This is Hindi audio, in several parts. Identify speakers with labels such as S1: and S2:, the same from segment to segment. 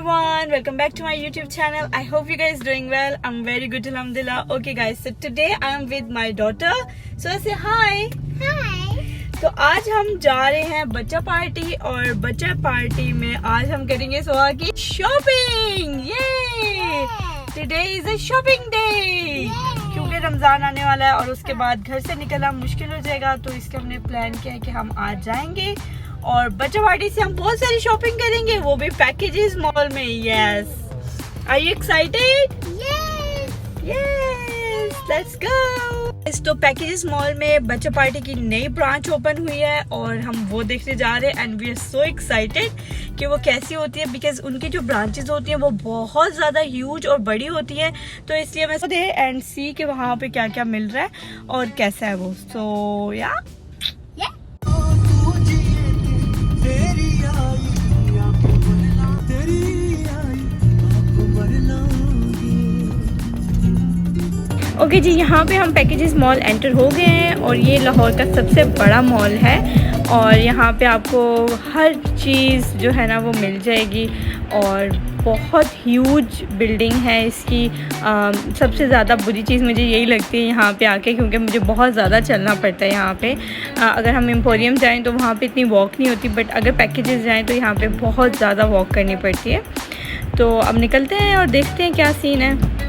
S1: everyone, welcome back to my YouTube channel. I hope you guys doing well. I'm very good, alhamdulillah. Okay guys, so today I am with my daughter. So say hi.
S2: Hi.
S1: तो आज हम जा रहे हैं बच्चा पार्टी और बच्चा पार्टी में आज हम करेंगे सोहा की शॉपिंग। ये today is a shopping day क्योंकि रमजान आने वाला है और उसके बाद घर से निकलना मुश्किल हो जाएगा, तो इसके हमने प्लान किया है कि हम आज जाएंगे और बच्चा पार्टी से हम बहुत सारी शॉपिंग करेंगे, वो भी पैकेजेस मॉल में। Yes, are you excited? Yes, let's go. तो पैकेजेस मॉल में बच्चा पार्टी की नई ब्रांच ओपन हुई है और हम वो देखने जा रहे हैं and we are so excited कि वो कैसी होती है, बिकॉज उनकी जो ब्रांचेस होती हैं वो बहुत ज़्यादा ह्यूज और बड़ी होती है, तो इसलिए मैं दे एंड सी कि वहाँ पे क्या क्या मिल रहा है और कैसा है वो। सो या ओके जी, यहाँ पे हम पैकेजेस मॉल एंटर हो गए हैं और ये लाहौर का सबसे बड़ा मॉल है और यहाँ पे आपको हर चीज़ जो है ना वो मिल जाएगी और बहुत ह्यूज बिल्डिंग है इसकी। सबसे ज़्यादा बुरी चीज़ मुझे यही लगती है यहाँ पे आके, क्योंकि मुझे बहुत ज़्यादा चलना पड़ता है यहाँ पे। अगर हम एम्पोरियम जाएँ तो वहाँ पे इतनी वॉक नहीं होती, बट अगर पैकेजेस जाएँ तो यहाँ पे बहुत ज़्यादा वॉक करनी पड़ती है। तो अब निकलते हैं और देखते हैं क्या सीन है।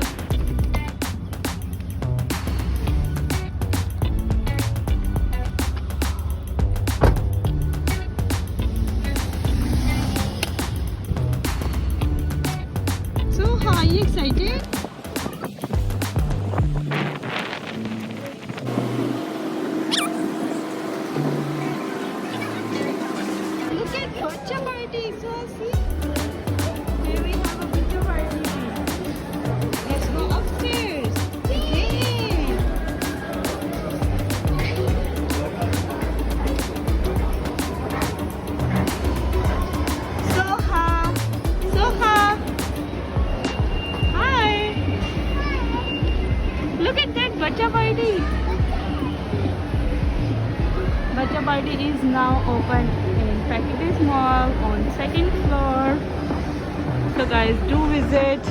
S1: Are you excited? Look at Bachcha Party. So see, here we have a Bachcha Party. Let's go upstairs. Yay! Soha. Look at that Bachcha Party. Bachcha Party is now open in Packages Mall on 2nd floor. So guys, do visit.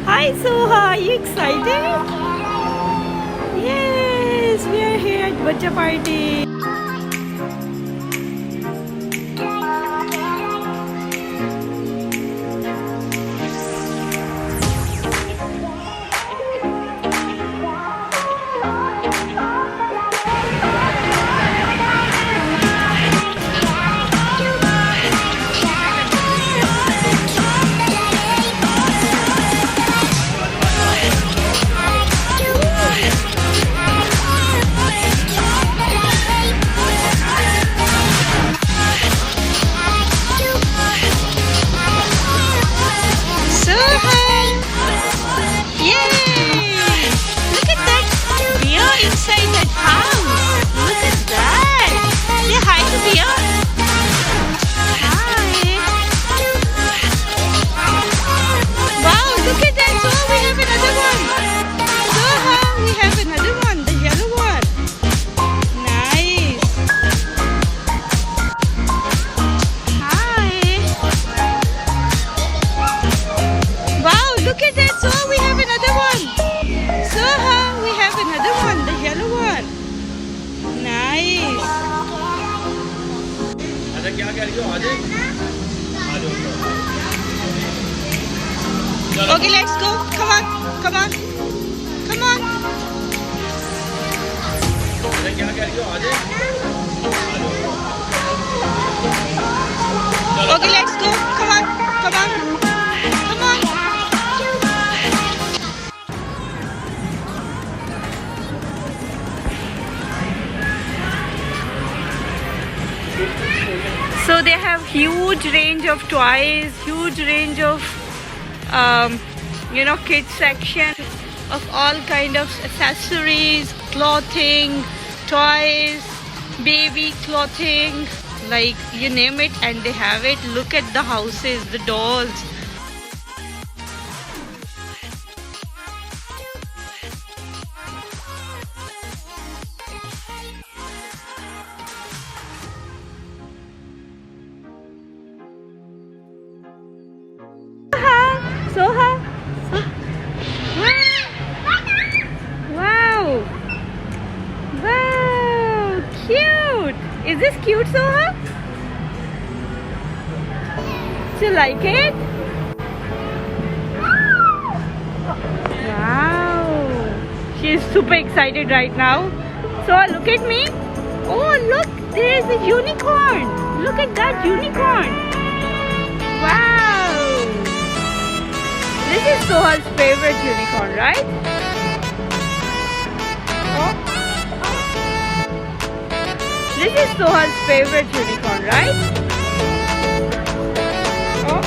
S1: Hi Soha, are you excited? Yes, we are here at Bachcha Party. Okay, let's go. Come on. Okay, let's go. Come on. So they have huge range of toys, huge range of kids section of all kind of accessories, clothing, toys, baby clothing, like you name it and they have it. Look at the houses, the dolls. Soha? Wow! Wow! Cute! Is this cute, Soha? Do you like it? Wow! She is super excited right now. Soha, look at me. Oh, look! There is a unicorn. Look at that unicorn. Wow! This is Soha's favorite unicorn, right? Oh. This is Soha's favorite unicorn, right? Oh.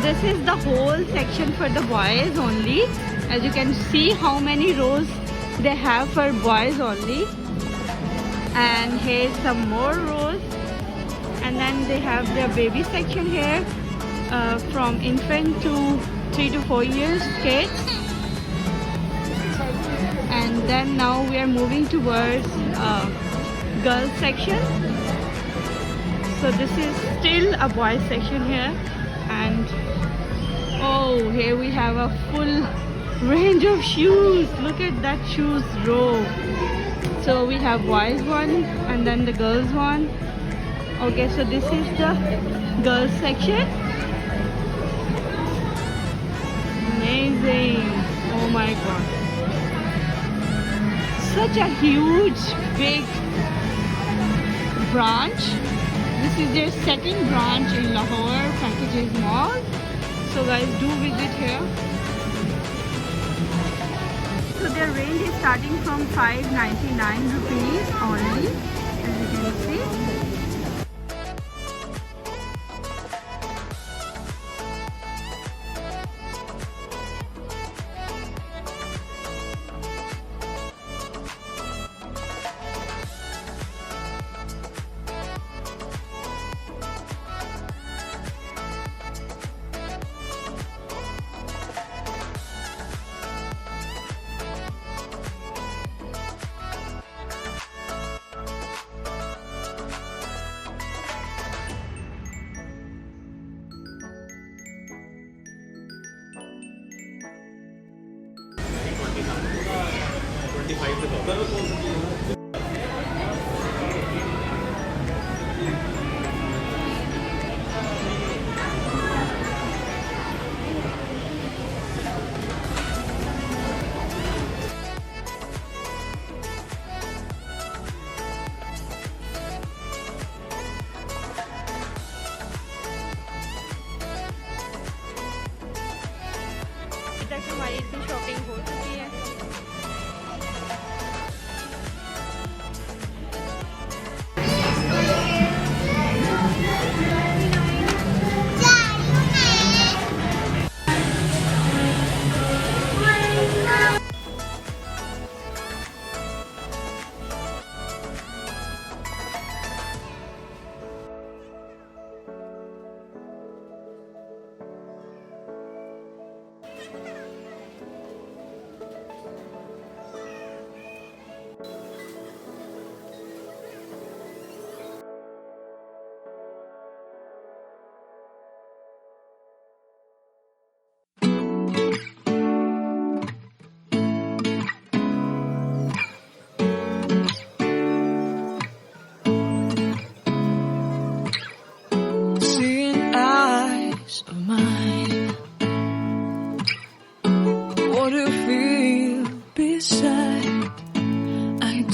S1: This is the whole section for the boys only. As you can see how many rows they have for boys only. And here's some more rows. And then they have their baby section here from infant to 3 to 4 years kids. And then now we are moving towards girls section. So this is still a boys section here. And oh, here we have a full range of shoes. Look at that shoes row. So we have boys one and then the girls one. Okay, so this is the girls section. Amazing. Oh my god. Such a huge, big branch. This is their second branch in Lahore Packages Mall. So guys, do visit here. So their range is starting from 599 rupees only, as you can see. हमारी इतनी शॉपिंग हो चुकी है।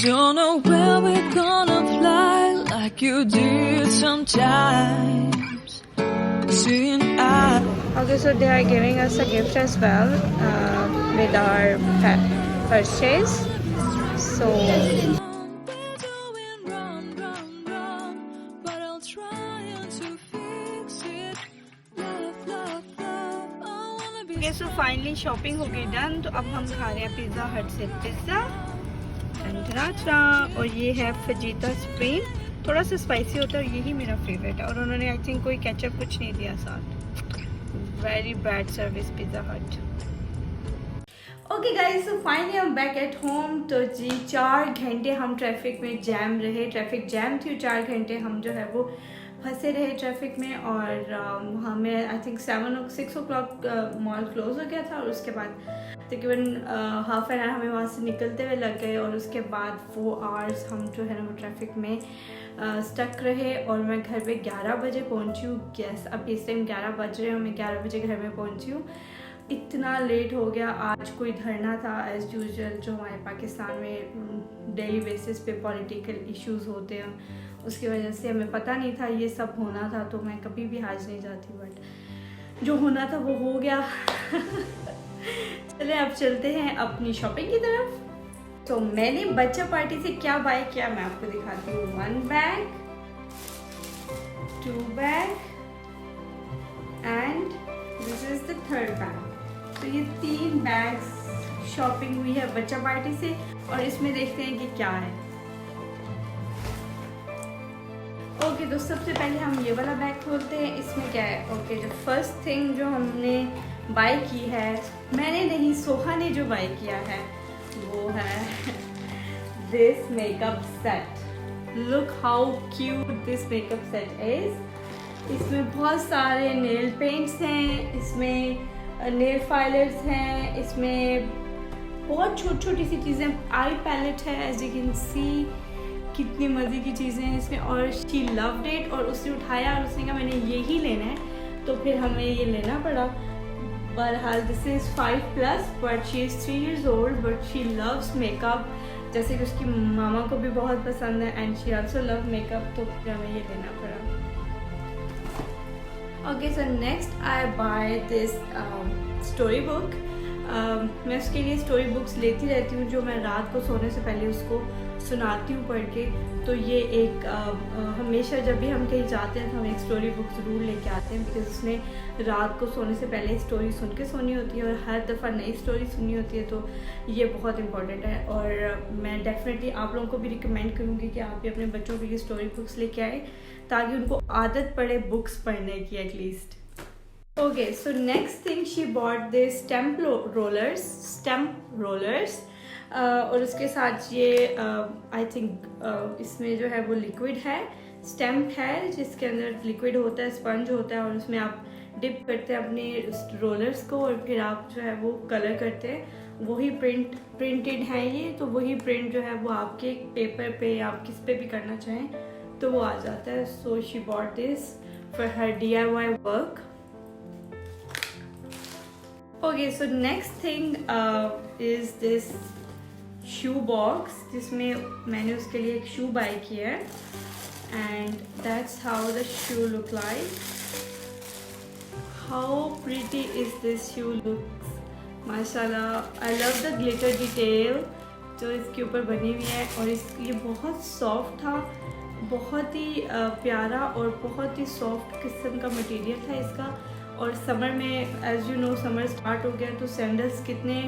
S2: Don't know where we're gonna fly like you did sometimes. Seeing
S1: Okay, so they are giving us a gift as well with our purchase. So so finally shopping हो गई डन। तो अब हम खा रहे हैं पिज़्ज़ा हट से पिज़्ज़ा और ये है फजीता स्प्रिंग। थोड़ा सा स्पाइसी होता है और यही मेरा फेवरेट है। और उन्होंने आई थिंक कोई केचप कुछ नहीं दिया साथ। वेरी बैड सर्विस पिज़्ज़ा हट। ओके गाइस, सो फाइनली हम बैक एट होम। तो जी 4 घंटे हम ट्रैफिक में जैम रहे, ट्रैफिक जैम थी। 4 घंटे हम जो है वो फंसे रहे ट्रैफिक में। और हमें I think 6 o'clock mall close हो गया था। और उसके बाद तकरीबन हाफ एन आवर हमें वहाँ से निकलते हुए लग गए। और उसके बाद 4 hours हम जो है ना वो ट्रैफिक में स्टक रहे। और मैं घर पे 11 बजे पहुँची हूँ। यस, अब इस टाइम 11 बज रहे हैं, मैं 11 बजे घर में पहुँची हूँ। इतना लेट हो गया। आज कोई धरना था एज़ यूजुअल, जो हमारे पाकिस्तान में डेली बेसिस पे पॉलिटिकल इश्यूज होते हैं, उसकी वजह से हमें पता नहीं था ये सब होना था। तो मैं कभी भी हाज नहीं जाती, बट जो होना था वो हो गया। चले अब चलते हैं अपनी शॉपिंग की तरफ। तो मैंने बच्चा पार्टी से क्या बाय किया मैं आपको दिखाती हूँ। 1 bag, 2 bag and this is the 3rd bag. तो ये 3 बैग्स शॉपिंग हुई है बच्चा पार्टी से। और इसमें देखते हैं कि क्या है। ओके, तो सबसे पहले हम ये वाला बैग खोलते हैं। इसमें क्या है? ओके, जो फर्स्ट थिंग जो हमने बाय की है, मैंने नहीं, सोहा ने जो बाय किया है वो है this makeup set. Look how cute this makeup set is. इसमें बहुत सारे नेल पेंट्स हैं, इसमें नेल फाइलर्स हैं, इसमें बहुत छोटी छोटी सी चीज़ें, आई पैलेट है एज यू कैन सी। कितनी मज़े की चीज़ें हैं इसमें। और शी लव्ड इट। और उसने उठाया और उसने कहा मैंने यही लेना है, तो फिर हमें ये लेना पड़ा। बहरहाल this is 5+ but she is 3 years old but she loves makeup, जैसे कि उसकी मामा को भी बहुत पसंद है and she also love makeup, तो फिर हमें ये लेना पड़ा। Okay, so next I buy this story book. मैं उसके लिए स्टोरी बुक्स लेती रहती हूँ, जो मैं रात को सोने से पहले उसको सुनाती हूँ पढ़ के। तो ये एक हमेशा जब भी हम कहीं जाते हैं तो हम एक स्टोरी बुक ज़रूर लेके आते हैं, बिकॉज उसने रात को सोने से पहले स्टोरी सुन के सोनी होती है और हर दफ़ा नई स्टोरी सुननी होती है। तो ये बहुत इंपॉर्टेंट है। और मैं डेफिनेटली आप लोगों को भी रिकमेंड करूँगी कि आप भी अपने बच्चों के लिए स्टोरी बुक्स लेके आए, ताकि उनको आदत पड़े बुक्स पढ़ने की at least. Okay, so next thing she bought this stamp rollers. और उसके साथ ये आई थिंक इसमें जो है वो लिक्विड है, स्टेम्प है जिसके अंदर लिक्विड होता है, स्पंज होता है। और उसमें आप डिप करते हैं अपने रोलर्स को और फिर आप जो है वो कलर करते हैं। वही प्रिंटेड है ये, तो वही प्रिंट जो है वो आपके पेपर पे आप किस पे भी करना चाहें तो वो आ जाता है। So she bought this for her DIY work. Okay, so next thing is this shoe box, जिसमें मैंने उसके लिए एक शू बाय किया है and that's how the shoe look like. How pretty is this shoe looks, माशाल्लाह। I love the glitter detail जो इसके ऊपर बनी हुई है। और ये बहुत सॉफ्ट था, बहुत ही प्यारा और बहुत ही सॉफ्ट किस्म का मटेरियल था इसका। और समर में as you know summer start हो गया, तो सैंडल्स कितने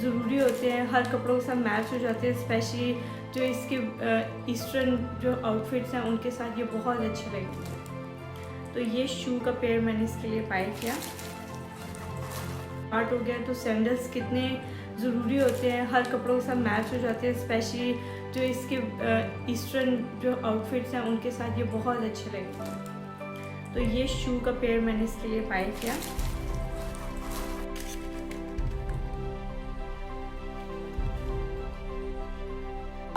S1: ज़रूरी होते हैं, हर कपड़ों के साथ मैच हो जाते हैं। स्पेशली जो इसके ईस्टर्न जो आउटफिट्स हैं उनके साथ ये बहुत अच्छे लगते हैं। तो ये शू का पेयर मैंने इसके लिए बाय किया। स्टार्ट हो गया तो सैंडल्स कितने ज़रूरी होते हैं, हर कपड़ों के साथ मैच हो जाते हैं। स्पेशली जो इसके ईस्टर्न जो आउटफिट्स हैं उनके साथ ये बहुत अच्छे लगते हैं। तो ये शू का पेयर मैंने इसके लिए बाय किया।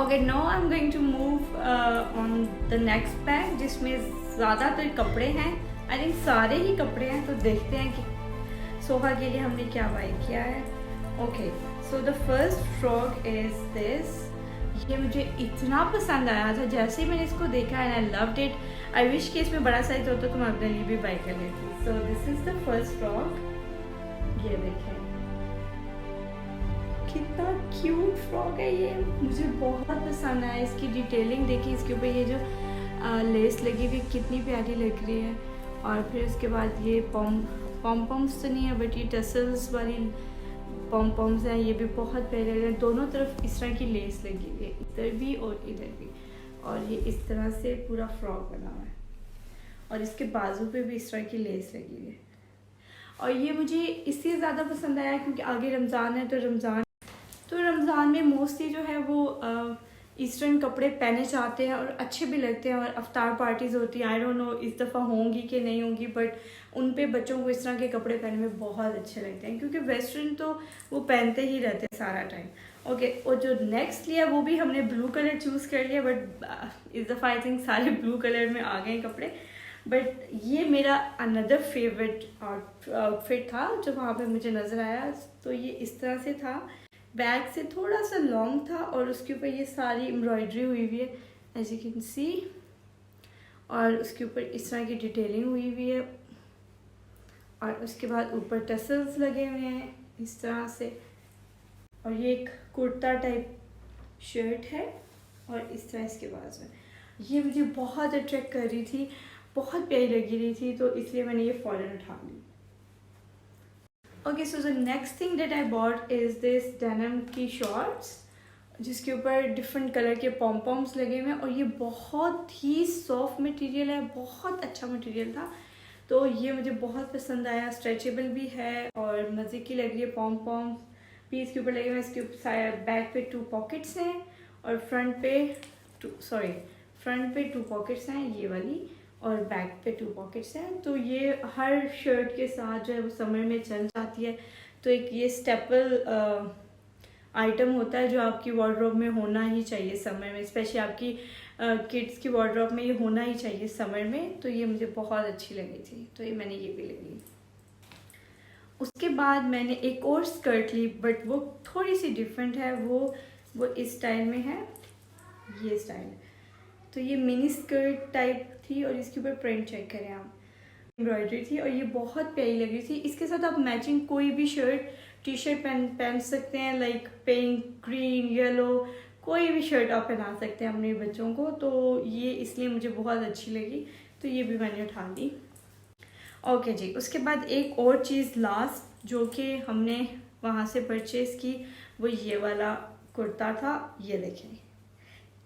S1: Okay, now I am going to move on the next bag, जिसमें ज़्यादातर कपड़े हैं। आई थिंक सारे ही कपड़े हैं। तो देखते हैं कि सोहा के लिए हमने क्या बाय किया है। Okay, so the first frock is this. ये मुझे इतना पसंद आया था जैसे ही मैंने इसको देखा and I loved it. I wish कि इसमें बड़ा साइज होता तो मैं अपने लिए भी बाय कर लेती। So this is the first frock. ये देखें कितना क्यूट फ्रॉक है ये, मुझे बहुत पसंद आया। इसकी डिटेलिंग देखिए, इसके ऊपर ये जो लेस लगी हुई कितनी प्यारी लग रही है। और फिर उसके बाद ये पॉम्पम्स तो नहीं है बट ये टसल्स वाली पॉम्पम्स हैं, ये भी बहुत प्यारे लग रहे हैं। दोनों तरफ इस तरह की लेस लगी हुई है, इधर भी और इधर भी। और ये इस तरह से पूरा फ्रॉक बना हुआ है और इसके बाजू पे भी इस तरह की लेस लगी हुई है। और ये मुझे इसलिए ज़्यादा पसंद आया क्योंकि आगे रमज़ान है, तो रमज़ान में मोस्टली जो है वो ईस्टर्न कपड़े पहने जाते हैं और अच्छे भी लगते हैं, और अफ्तार पार्टीज़ होती हैं। आई डोंट नो इस दफ़ा होंगी कि नहीं होंगी, बट उन पे बच्चों को इस तरह के कपड़े पहनने में बहुत अच्छे लगते हैं क्योंकि वेस्टर्न तो वो पहनते ही रहते हैं सारा टाइम। ओके, और जो नेक्स्ट लिया वो भी हमने ब्लू कलर चूज़ कर लिया, बट इस दफ़ा आई थिंक सारे ब्लू कलर में आ गए कपड़े। बट ये मेरा अनदर फेवरेट आउटफिट था जो वहाँ पे मुझे नज़र आया। तो ये इस तरह से था, बैक से थोड़ा सा लॉन्ग था और उसके ऊपर ये सारी एम्ब्रॉयडरी हुई हुई है एज यू कैन सी, और उसके ऊपर इस तरह की डिटेलिंग हुई हुई है, और उसके बाद ऊपर टसल्स लगे हुए हैं इस तरह से, और ये एक कुर्ता टाइप शर्ट है और इस तरह इसके बाजू में। ये मुझे बहुत अट्रैक्ट कर रही थी, बहुत प्यारी लगी रही थी, तो इसलिए मैंने ये फ़ौरन उठा ली। Okay, so the next thing that I bought is this denim की शॉर्ट्स जिसके ऊपर डिफरेंट कलर के पॉम्स लगे हुए हैं, और ये बहुत ही सॉफ्ट मटेरियल है, बहुत अच्छा मटेरियल था। तो ये मुझे बहुत पसंद आया, स्ट्रेचेबल भी है और मज़े की लग रही है। पॉम भी इसके ऊपर लगे हुए हैं। इसके ऊपर बैक पे 2 पॉकेट्स हैं और फ्रंट पे 2 पॉकेट्स हैं ये वाली, और बैक पे 2 पॉकेट्स हैं। तो ये हर शर्ट के साथ जो है वो समर में चल जाती है। तो एक ये स्टेपल आइटम होता है जो आपकी वार्डरोब में होना ही चाहिए समर में, स्पेशली आपकी किड्स की वार्डरोब में ये होना ही चाहिए समर में। तो ये मुझे बहुत अच्छी लगी थी, तो ये मैंने ये भी ले ली। उसके बाद मैंने एक और स्कर्ट ली, बट वो थोड़ी सी डिफरेंट है, वो इस स्टाइल में है, ये स्टाइल। तो ये मिनी स्कर्ट टाइप थी और इसके ऊपर प्रिंट चेक करें आप, एम्ब्रॉयडरी थी और ये बहुत प्यारी लग रही थी। इसके साथ आप मैचिंग कोई भी टी शर्ट पहन सकते हैं, लाइक पिंक, ग्रीन, येलो, कोई भी शर्ट आप पहना सकते हैं अपने बच्चों को। तो ये इसलिए मुझे बहुत अच्छी लगी, तो ये भी मैंने उठा ली। ओके जी, उसके बाद एक और चीज़ लास्ट जो कि हमने वहाँ से परचेज़ की, वो ये वाला कुर्ता था। ये देखें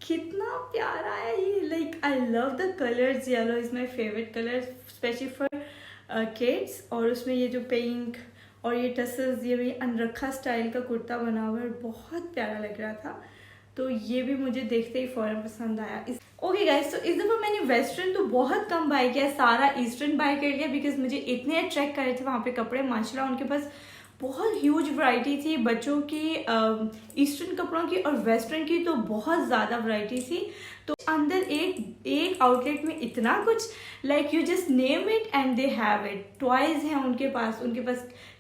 S1: कितना प्यारा है ये, like I love the colours. Yellow is my favourite colour specially for kids, और उसमें ये जो पिंक और ये टसल्स, ये भी अनरखा स्टाइल का कुर्ता बना हुआ है, बहुत प्यारा लग रहा था। तो ये भी मुझे देखते ही फ़ौरन पसंद आया। ओके गाइस, तो इस दफ़ा मैंने वेस्टर्न तो बहुत कम बाय किया, सारा ईस्टर्न बाय कर लिया बिकॉज मुझे इतने अट्रैक्ट कर रहे थे वहाँ पे कपड़े। माशाल्लाह उनके पास बहुत ह्यूज वैरायटी थी बच्चों की, ईस्टर्न कपड़ों की और वेस्टर्न की तो बहुत ज़्यादा वैरायटी थी। तो अंदर एक आउटलेट में इतना कुछ, like you just name it and they have it. Toys हैं उनके पास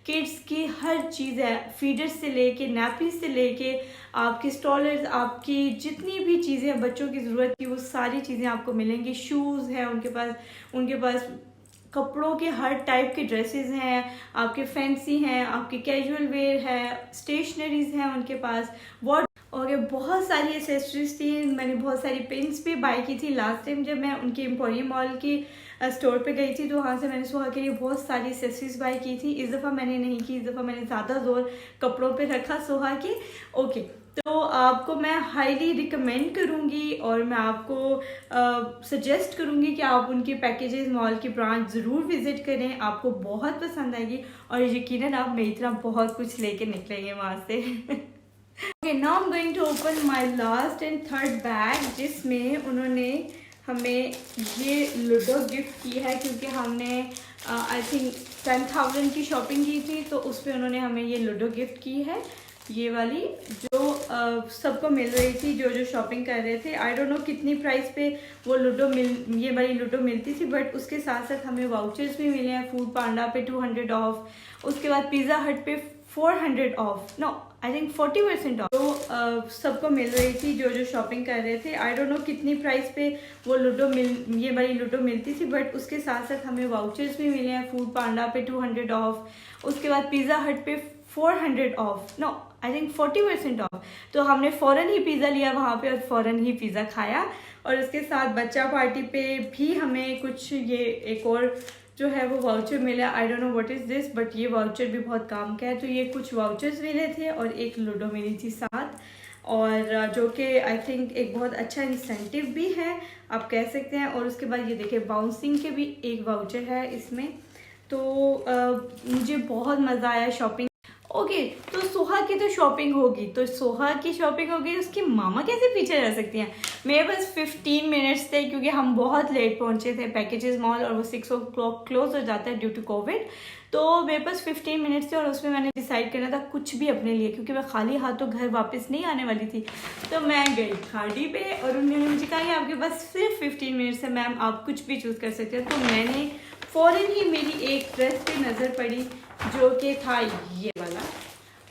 S1: किड्स की हर चीज़ है, फीडर्स से लेके नैपीज से लेके आपके स्टॉलर्स, आपकी जितनी भी चीज़ें बच्चों की ज़रूरत की वो सारी चीज़ें आपको मिलेंगी। शूज़ हैं उनके पास कपड़ों के हर टाइप के ड्रेसेस हैं, आपके फैंसी हैं, आपके कैजुअल वेयर है, स्टेशनरीज हैं उनके पास, और बहुत सारी एसेसरीज थी। मैंने बहुत सारी पिन्स भी बाय की थी लास्ट टाइम जब मैं उनके एम्पोरियम मॉल की स्टोर पे गई थी, तो वहाँ से मैंने सुहा के लिए बहुत सारी एसेसरीज बाय की थी। इस दफ़ा मैंने नहीं की, इस दफ़ा मैंने ज़्यादा जोर कपड़ों पे रखा सुहा के। ओके, तो आपको मैं हाईली रिकमेंड करूँगी और मैं आपको सजेस्ट करूँगी कि आप उनके पैकेजेस मॉल की ब्रांच ज़रूर विज़िट करें, आपको बहुत पसंद आएगी और यकीनन आप मेरी तरह बहुत कुछ लेके निकलेंगे वहाँ से। Okay, now I am going to open my last and third bag, जिसमें उन्होंने हमें ये लूडो गिफ्ट की है क्योंकि हमने आई थिंक 10,000 की शॉपिंग की थी, तो उस पर उन्होंने हमें ये लूडो गिफ्ट की है, ये वाली जो सबको मिल रही थी जो शॉपिंग कर रहे थे। आई डोंट नो कितनी प्राइस पे वो ये वाली लूडो मिलती थी, बट उसके साथ साथ हमें वाउचर्स भी मिले हैं। फूड पांडा पे 200 ऑफ, उसके बाद पिज़्ज़ा हट पे 400 off, no I think 40% off. तो सबको मिल रही थी जो शॉपिंग कर रहे थे। आई डोंट नो कितनी प्राइस पे वो ये वाली लूडो मिलती थी, बट उसके साथ साथ हमें वाउचर्स भी मिले हैं। फूड पांडा पे 200 ऑफ, उसके बाद पिज़्ज़ा हट पे 400 off, no I think 40% off. तो हमने फ़ौरन ही पिज़्ज़ा लिया वहाँ पे और फ़ौरन ही पिज़्ज़ा खाया। और उसके साथ बच्चा पार्टी पे भी हमें कुछ ये एक और जो है वो वाउचर मिला। I don't know what is this, but ये वाउचर भी बहुत काम का है। तो ये कुछ वाउचर्स मिले थे और एक लूडो मिली थी साथ, और जो कि आई थिंक एक बहुत अच्छा इंसेंटिव भी है आप कह सकते हैं। और उसके बाद ये देखिए बाउंसिंग के भी एक वाउचर है इसमें, तो मुझे बहुत मज़ा आया शॉपिंग। ओके, तो सोहा की तो शॉपिंग होगी, तो सोहा की शॉपिंग होगी, उसकी मामा कैसे पीछे रह सकती हैं। मेरे पास 15 मिनट्स थे क्योंकि हम बहुत लेट पहुंचे थे पैकेजेस मॉल, और वो 6 o'clock क्लोज हो जाता है ड्यू टू कोविड। तो मेरे पास 15 मिनट्स थे और उसमें मैंने डिसाइड करना था कुछ भी अपने लिए, क्योंकि मैं खाली हाथों घर वापस नहीं आने वाली थी। तो मैं गई खाड़ी पे और उन्होंने मुझे कहा कि आपके पास सिर्फ 15 मिनट्स है मैम, आप कुछ भी चूज़ कर सकते हो। तो मैंने फ़ौरन ही मेरी एक ड्रेस पे नज़र पड़ी जो कि था ये वाला,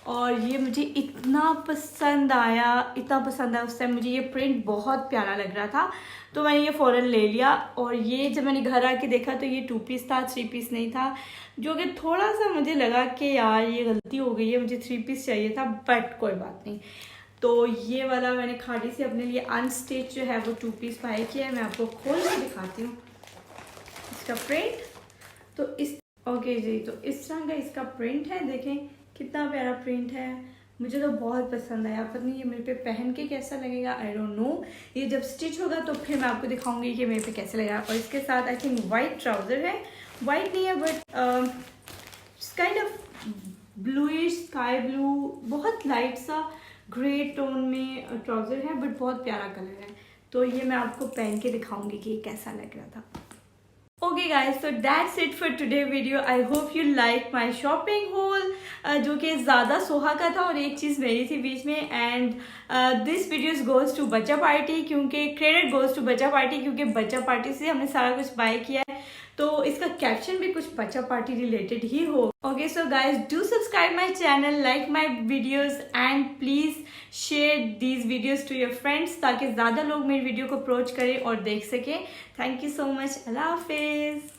S1: और ये मुझे इतना पसंद आया, इतना पसंद आया। उस टाइम मुझे ये प्रिंट बहुत प्यारा लग रहा था, तो मैंने ये फ़ौरन ले लिया। और ये जब मैंने घर आके देखा तो ये 2 पीस था, 3 पीस नहीं था, जो कि थोड़ा सा मुझे लगा कि यार ये गलती हो गई है, मुझे 3 पीस चाहिए था, बट कोई बात नहीं। तो ये वाला मैंने खाड़ी से अपने लिए अनस्टिच जो है वो 2 पीस बाय किया है। मैं आपको खोल के दिखाती हूँ इसका प्रिंट। तो इस ओके जी, तो इस तरह का इसका प्रिंट है, देखें कितना प्यारा प्रिंट है, मुझे तो बहुत पसंद आया। पता नहीं ये मेरे पे पहन के कैसा लगेगा, आई डोंट नो। ये जब स्टिच होगा तो फिर मैं आपको दिखाऊंगी कि मेरे पे कैसे लगेगा। और इसके साथ आई थिंक वाइट ट्राउज़र है, वाइट नहीं है but kind of bluish sky blue, बहुत लाइट सा ग्रे टोन में ट्राउज़र है, बट बहुत प्यारा कलर है। तो ये मैं आपको पहन के दिखाऊंगी कि ये कैसा लग रहा था। Okay guys, so that's it for today video. I hope you like my shopping haul, जो कि ज़्यादा सोहा का था और एक चीज़ मेरी थी बीच में। And this videos goes to बच्चा पार्टी, क्योंकि क्रेडिट गोज़ टू बच्चा पार्टी, क्योंकि बच्चा पार्टी से हमने सारा कुछ बाय किया है, तो इसका कैप्शन भी कुछ बच्चा पार्टी रिलेटेड ही हो। Okay, so guys do subscribe my channel, like my videos and please share these videos to your friends, ताकि ज़्यादा लोग मेरी वीडियो को अप्रोच करें और देख सकें। थैंक यू सो मच, अल्लाह हाफिज़।